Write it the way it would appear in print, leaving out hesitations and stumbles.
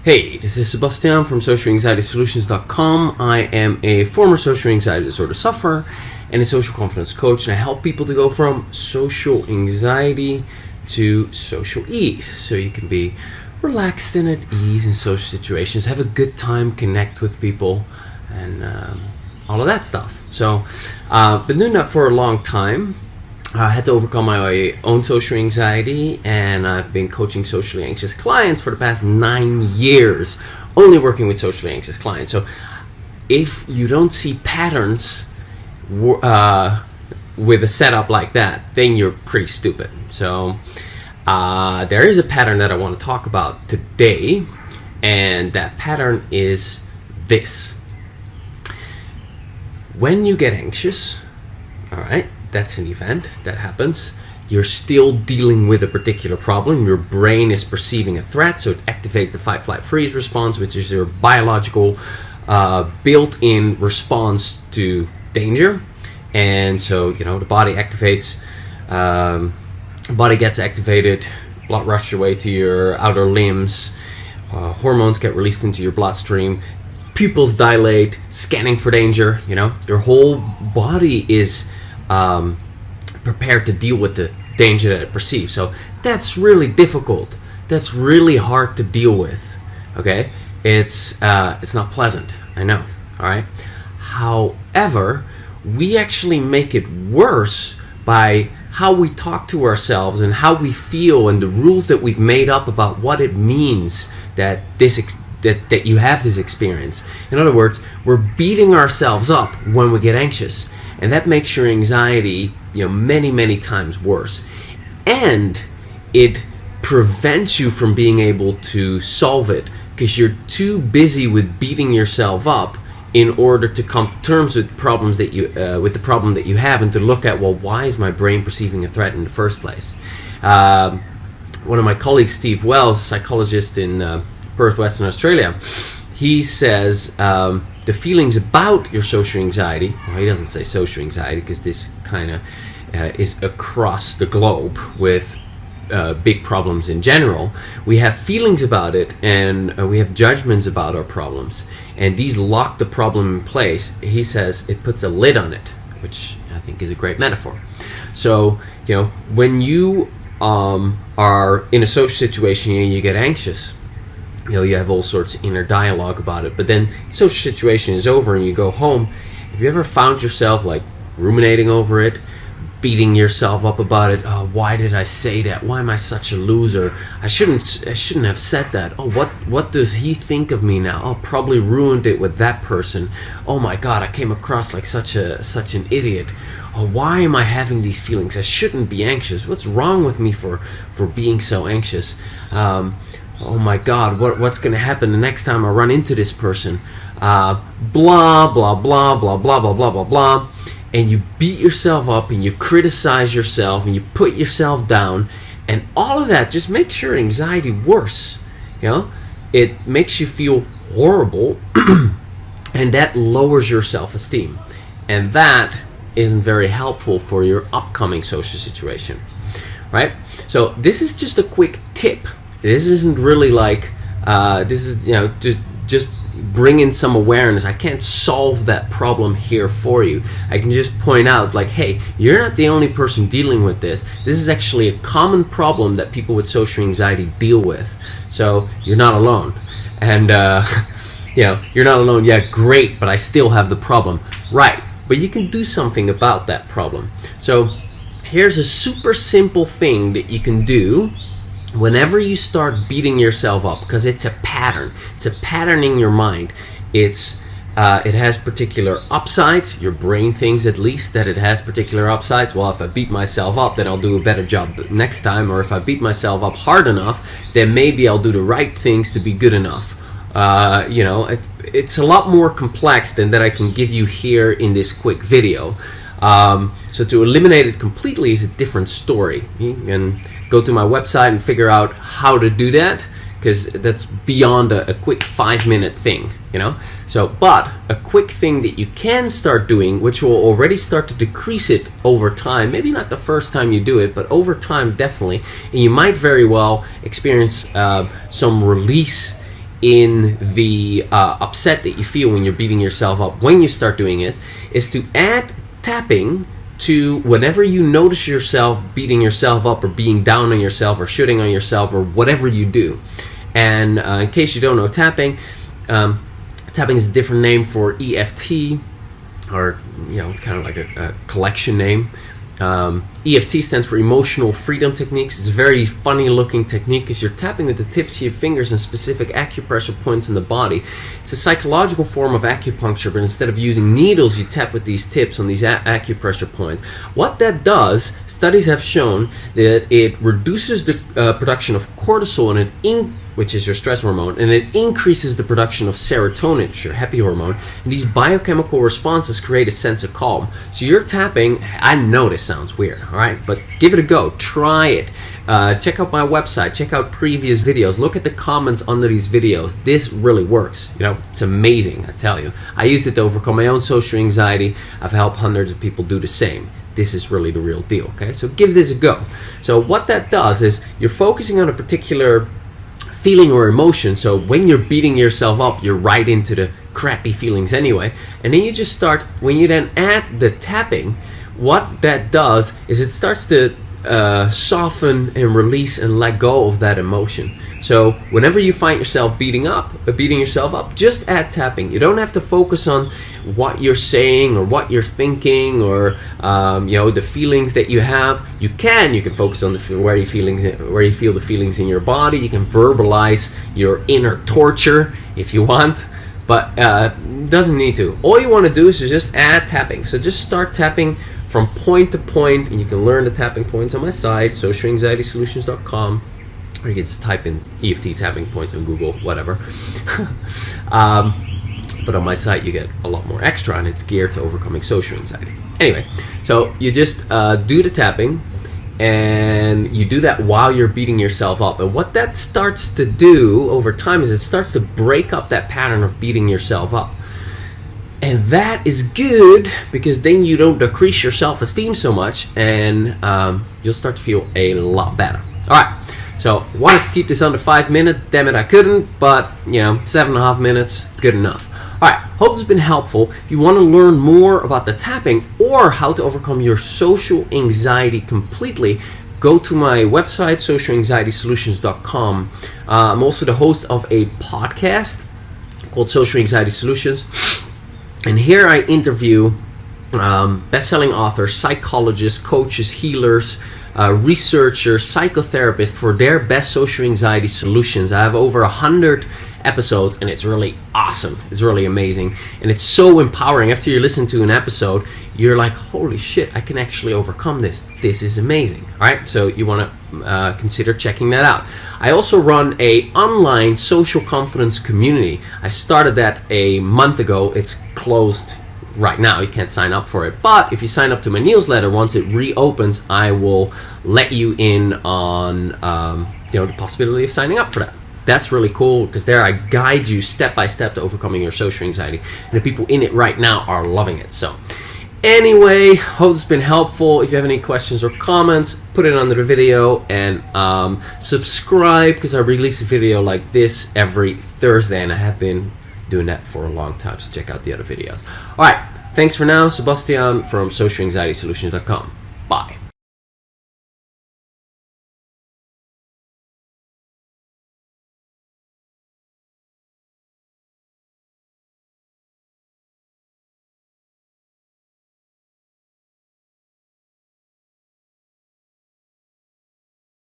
Hey, this is Sebastian from socialanxietysolutions.com. I am a former social anxiety disorder sufferer and a social confidence coach, and I help people to go from social anxiety to social ease, so you can be relaxed and at ease in social situations, have a good time, connect with people, and all of that stuff. So, been doing that for a long time. I had to overcome my own social anxiety, and I've been coaching socially anxious clients for the past 9 years, only working with socially anxious clients. So if you don't see patterns with a setup like that, then you're pretty stupid. So there is a pattern that I want to talk about today, and that pattern is this. When you get anxious, all right, that's an event that happens. You're still dealing with a particular problem. Your brain is perceiving a threat, so it activates the fight, flight, freeze response, which is your biological built-in response to danger. And so, the body activates, body gets activated, blood rushes your way to your outer limbs, hormones get released into your bloodstream, pupils dilate, scanning for danger. Your whole body is prepared to deal with the danger that it perceives. So that's really difficult. That's really hard to deal with. Okay, it's not pleasant. I know. All right. However, we actually make it worse by how we talk to ourselves and how we feel and the rules that we've made up about what it means that that you have this experience. In other words, we're beating ourselves up when we get anxious. And that makes your anxiety, many, many times worse. And it prevents you from being able to solve it because you're too busy with beating yourself up in order to come to terms with problems that with the problem that you have, and to look at, well, why is my brain perceiving a threat in the first place? One of my colleagues, Steve Wells, psychologist in Perth, Western Australia, he says the feelings about your social anxiety, well, he doesn't say social anxiety because this kind of is across the globe with big problems in general. We have feelings about it, and we have judgments about our problems, and these lock the problem in place. He says it puts a lid on it, which I think is a great metaphor. So, when you are in a social situation and you get anxious, you have all sorts of inner dialogue about it, but then social situation is over and you go home. Have you ever found yourself ruminating over it, beating yourself up about it? Oh, why did I say that? Why am I such a loser? I shouldn't have said that. Oh, what does he think of me now? Oh, probably ruined it with that person. Oh my God, I came across like such an idiot. Oh, why am I having these feelings? I shouldn't be anxious. What's wrong with me for being so anxious? Oh my God, what's going to happen the next time I run into this person? Blah, blah, blah, blah, blah, blah, blah, blah, blah. And you beat yourself up and you criticize yourself and you put yourself down. And all of that just makes your anxiety worse. It makes you feel horrible and that lowers your self-esteem. And that isn't very helpful for your upcoming social situation, right? So this is just a quick tip. This isn't really this is, just bring in some awareness. I can't solve that problem here for you. I can just point out, hey, you're not the only person dealing with this. This is actually a common problem that people with social anxiety deal with. So you're not alone. And, you're not alone. Yeah, great, but I still have the problem. Right, but you can do something about that problem. So here's a super simple thing that you can do whenever you start beating yourself up, because it's a pattern. It's a pattern in your mind. It has particular upsides. Your brain thinks, at least, that it has particular upsides. Well, if I beat myself up, then I'll do a better job next time. Or if I beat myself up hard enough, then maybe I'll do the right things to be good enough. It's a lot more complex than that I can give you here in this quick video. So to eliminate it completely is a different story. You can go to my website and figure out how to do that, because that's beyond a quick 5-minute thing, So, but a quick thing that you can start doing, which will already start to decrease it over time, maybe not the first time you do it, but over time definitely, and you might very well experience some release in the upset that you feel when you're beating yourself up when you start doing it is to add tapping to whenever you notice yourself beating yourself up or being down on yourself or shooting on yourself or whatever you do. And in case you don't know tapping, tapping is a different name for EFT, or it's kind of like a collection name. EFT stands for Emotional Freedom Techniques. It's a very funny looking technique because you're tapping with the tips of your fingers on specific acupressure points in the body. It's a psychological form of acupuncture, but instead of using needles, you tap with these tips on these acupressure points. What that does, studies have shown that it reduces the production of cortisol, and which is your stress hormone, and it increases the production of serotonin, which is your happy hormone. And these biochemical responses create a sense of calm. So you're tapping. I know this sounds weird, all right, but give it a go. Try it. Check out my website. Check out previous videos. Look at the comments under these videos. This really works. It's amazing, I tell you. I used it to overcome my own social anxiety. I've helped hundreds of people do the same. This is really the real deal, okay? So give this a go. So what that does is you're focusing on a particular feeling or emotion. So when you're beating yourself up, you're right into the crappy feelings anyway. And then you just start, when you then add the tapping, what that does is it starts to soften and release and let go of that emotion. So whenever you find yourself beating yourself up, just add tapping. You don't have to focus on what you're saying or what you're thinking or the feelings that you have. You can focus on where you feel the feelings in your body. You can verbalize your inner torture if you want, but doesn't need to. All you want to do is just add tapping. So just start tapping from point to point, and you can learn the tapping points on my site, socialanxietysolutions.com, or you can just type in EFT tapping points on Google, whatever. But on my site you get a lot more extra, and it's geared to overcoming social anxiety. Anyway, so you just do the tapping, and you do that while you're beating yourself up. And what that starts to do over time is it starts to break up that pattern of beating yourself up. And that is good because then you don't decrease your self-esteem so much, and you'll start to feel a lot better. All right, so wanted to keep this under 5 minutes. Damn it, I couldn't, but 7.5 minutes, good enough. All right, hope it's been helpful. If you want to learn more about the tapping or how to overcome your social anxiety completely, go to my website, socialanxietysolutions.com. I'm also the host of a podcast called Social Anxiety Solutions. And here I interview best-selling authors, psychologists, coaches, healers, researchers, psychotherapists for their best social anxiety solutions. I have over 100 episodes, and it's really awesome. It's really amazing, and it's so empowering. After you listen to an episode, you're like, holy shit, I can actually overcome this. This is amazing. All right, so you want to consider checking that out. I also run a online social confidence community. I started that a month ago. It's closed right now. You can't sign up for it, but if you sign up to my newsletter, once it reopens, I will let you in on the possibility of signing up for that. That's really cool because there I guide you step by step to overcoming your social anxiety, and the people in it right now are loving it. So anyway, hope it's been helpful. If you have any questions or comments, put it under the video, and subscribe because I release a video like this every Thursday, and I have been doing that for a long time, so check out the other videos. All right, thanks for now. Sebastian from socialanxietysolutions.com.